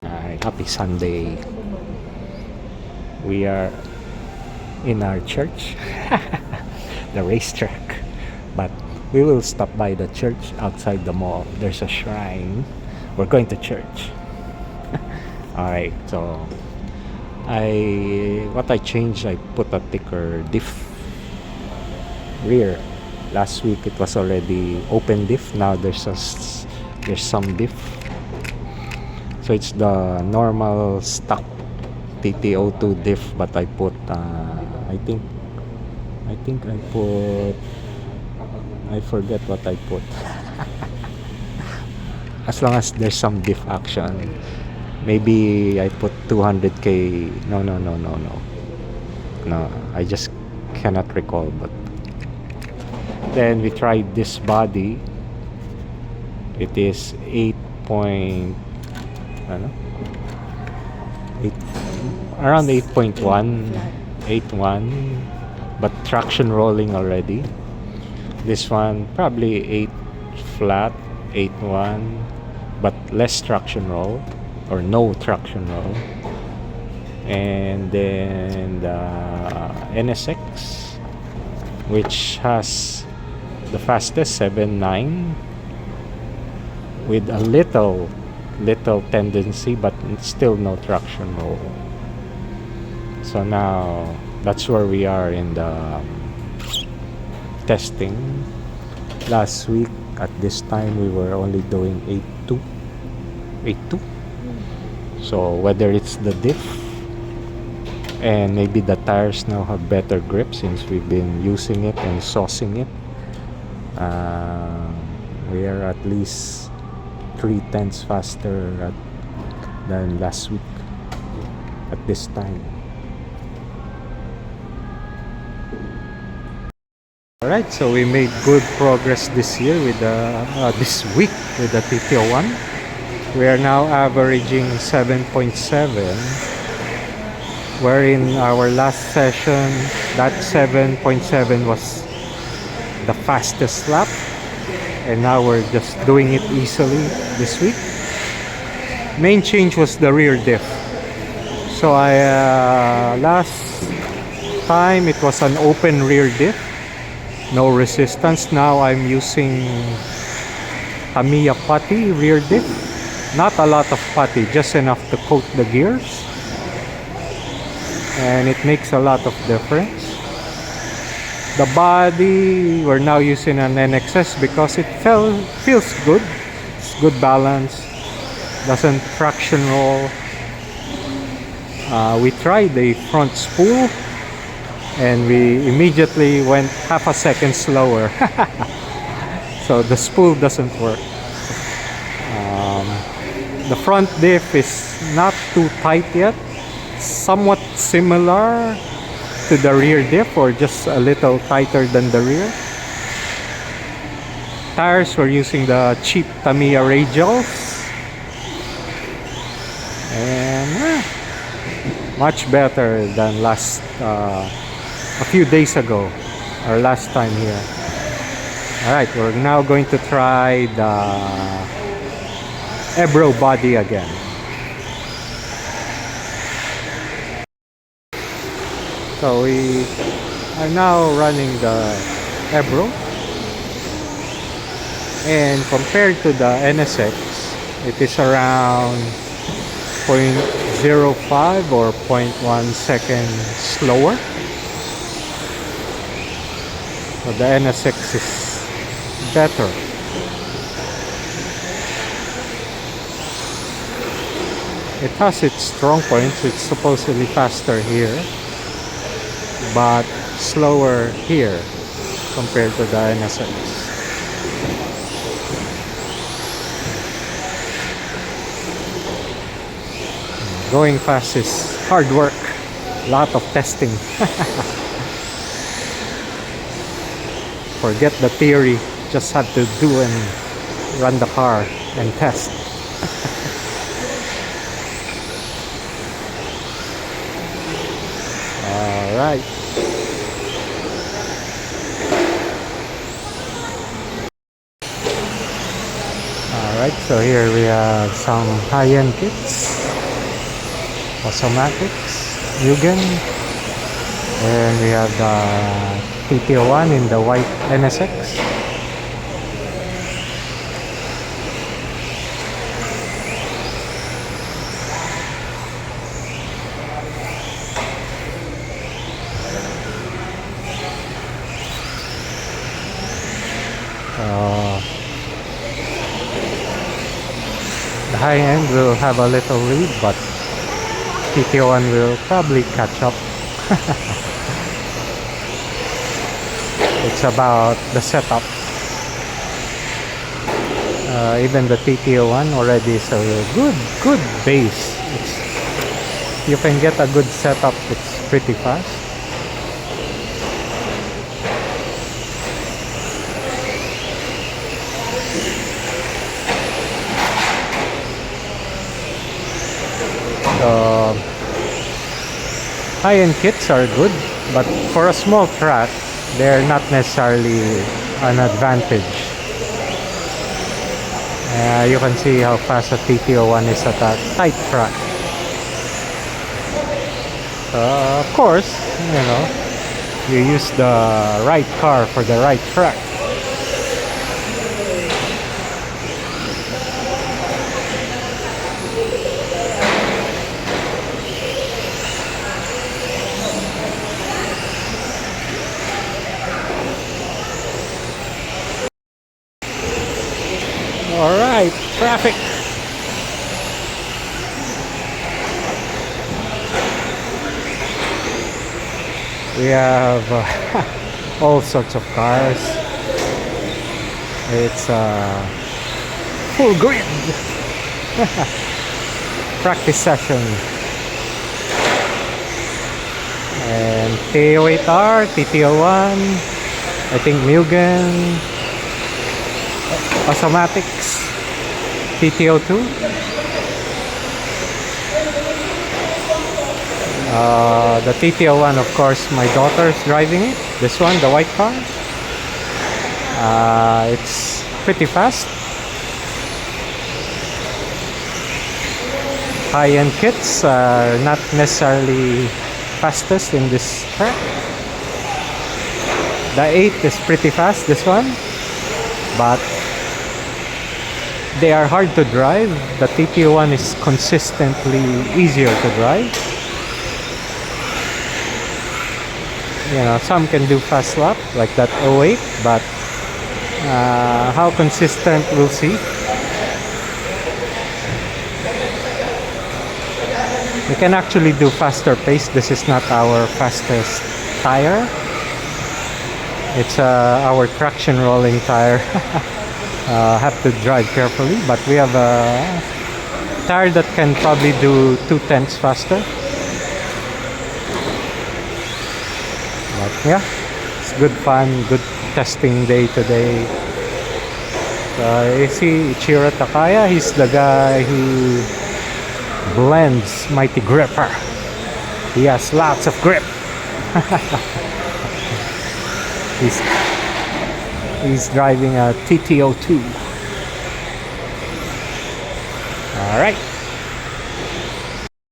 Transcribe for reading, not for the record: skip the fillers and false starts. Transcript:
Alright, happy Sunday. We are in our church, the racetrack. But we will stop by the church outside the mall. There's a shrine. We're going to church. Alright, so what I changed, I put a thicker diff rear. Last week it was already open diff. Now there's some diff. So it's the normal stock TT02 diff, but I put I think I forget what I put. As long as there's some diff action. Maybe I put 200k. No, I just cannot recall. But then we tried this body. It is 8 around 8.1, but traction rolling already. This one probably 8 flat, 8.1, but less traction roll or no traction roll. And then the NSX, which has the fastest 7.9 with a little tendency, but still no traction roll. So now that's where we are in the testing. Last week at this time we were only doing 8.2. So whether it's the diff and maybe the tires now have better grip since we've been using it and saucing it, we are at least 3/10 faster than last week at this time. Alright, so we made good progress this year with this week with the TT01. We are now averaging 7.7, wherein our last session that 7.7 was the fastest lap, and now we're just doing it easily this week. Main change was the rear diff. So last time it was an open rear diff, no resistance. Now I'm using Tamiya putty rear diff. Not a lot of putty, just enough to coat the gears, and it makes a lot of difference. The body, we're now using an NXS because it feels good. It's good balance, doesn't traction roll. We tried the front spool and we immediately went half a second slower. So the spool doesn't work. The front diff is not too tight yet, somewhat similar to the rear diff or just a little tighter than the rear. Tires, we're using the cheap Tamiya radials, and much better than last a few days ago, our last time here. Alright, we're now going to try the Ebro body again. So we are now running the Ebro, and compared to the NSX, it is around 0.05 or 0.1 second slower. So the NSX is better. It has its strong points. It's supposedly faster here, but slower here compared to the NSX. Going fast is hard work, lot of testing. Forget the theory, just have to do and run the car and test. Alright. Alright, so here we have some high-end kits. Automatics, Mugen, and we have the TT01 in the white NSX. The high end will have a little lead, but TT01 will probably catch up. It's about the setup. Even the TT01 already is a good base. You can get a good setup. It's pretty fast. High-end kits are good, but for a small track, they're not necessarily an advantage. You can see how fast a TT01 is at a tight track. Of course, you know, you use the right car for the right track. Alright, traffic. We have all sorts of cars. It's a full grid. Practice session. And TT08R, TT01, I think Mugen, Automatics, TT02. The TT01, of course, my daughter's driving it. This one, the white car. It's pretty fast. High-end kits are not necessarily fastest in this track. The 8 is pretty fast, this one. But they are hard to drive. The TT01 is consistently easier to drive. You know, some can do fast lap like that 08, but how consistent, we'll see. We can actually do faster pace. This is not our fastest tire. It's our traction rolling tire. Have to drive carefully, but we have a tire that can probably do 2/10 faster. But yeah, it's good fun, good testing day today. You see Ichiro Takaya, he's the guy who blends Mighty Gripper. He has lots of grip. He's driving a TT02. All right.